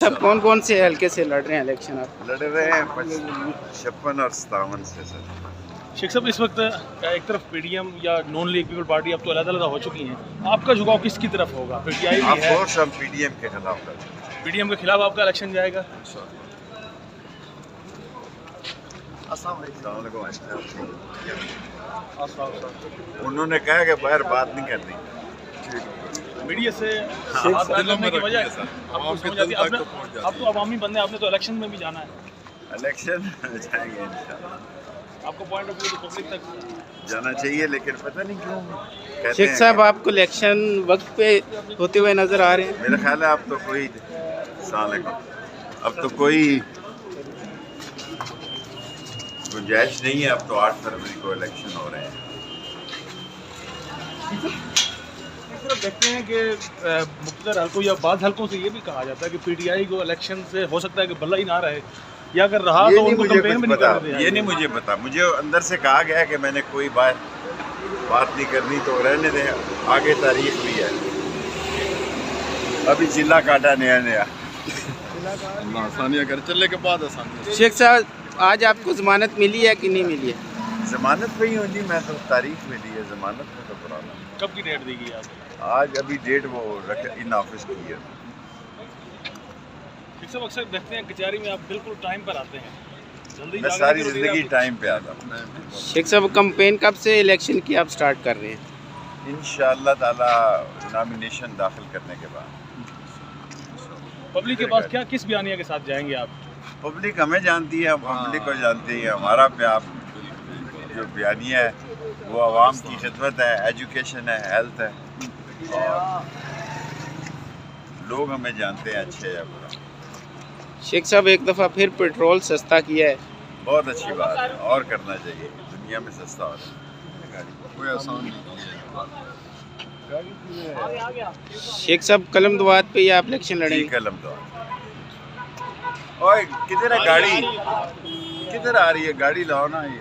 साहब कौन कौन से हल्के से लड़ रहे हैं इलेक्शन आप? लड़ रहे हैं 56 और 57 से सर। शेख साहब इस वक्त एक तरफ पीडीएम या नॉन लीग पीपल पार्टी अब तो अलग-अलग हो चुकी हैं, आपका झुकाव किसकी तरफ होगा? पीटीआई भी है, ऑफ हम पीडीएम के खिलाफ लड़ रहे हैं। पीडीएम के खिलाफ आपका इलेक्शन जाएगा? उन्होंने कहा कि बाहर बात नहीं करनी। मीडिया से हाथ मिलाने की वजह आपको समझ आती है। अब तो अवामी बंदे, आपने तो इलेक्शन में भी जाना है, इलेक्शन जाएंगे इंशाल्लाह। आपको पॉइंट ऑफ व्यू तो पब्लिक तक जाना चाहिए, लेकिन पता नहीं क्यों कहते शेख हैं साहब आपको इलेक्शन वक्त पे होते हुए नजर आ रहे हैं? मेरा ख्याल है अब तो कोई अब तो कोई गुंजाइश नहीं है। अब तो 8 फरवरी को इलेक्शन हो रहे हैं। इस तरफ देखते हैं कि मुख्तलिफ हल्कों या बाद हल्कों से ये भी कहा जाता है कि पीटीआई को इलेक्शन से हो सकता है कि भला ही ना रहे, या अगर रहा तो उनको कैंपेन में नहीं करने दिया। ये नहीं मुझे पता, मुझे अंदर से कहा गया है कि मैंने कोई बात नहीं करनी तो रहने दें, आगे तारीख भी है। अभी चिल्ला काटा नया आसानियाँ कर चलने के बाद आसानी। शेख साहब आज आपको जमानत मिली है कि नहीं मिली है? जमानत पे ही होगी, मैं तो तारीख मिली है, जमानत में तो पुराना। कब की डेट दी गई आपको? आज अभी डेट वो इन ऑफिस की है। सब अक्सर देखते हैं कचहरी में आप बिल्कुल टाइम पर आते हैं, जल्दी मैं सारी जिंदगी टाइम पे आता हूँ। शेख साहब कैंपेन कब से इलेक्शन की आप स्टार्ट कर रहे हैं? इंशाअल्लाह ताला नॉमिनेशन दाखिल करने के बाद। पब्लिक के पास क्या किस बयानिया के साथ जाएंगे आप? पब्लिक हमें जानती है, हम पब्लिक को जानती है। हमारा प्यार जो बयानिया है वो आवाम की खिदमत है, एजुकेशन है, हेल्थ है, और लोग हमें जानते हैं अच्छे या बुरा। शेख साहब एक दफ़ा फिर पेट्रोल सस्ता किया है, बहुत अच्छी बात है, और करना चाहिए। दुनिया में सस्ता हो रहा है, कोई आसान नहीं है। शेख साहब कलम दुआत पे ही आप इलेक्शन लड़ेंगे? कलम तो ओए किधर है गाड़ी, किधर आ रही है गाड़ी? लाओ ना ये।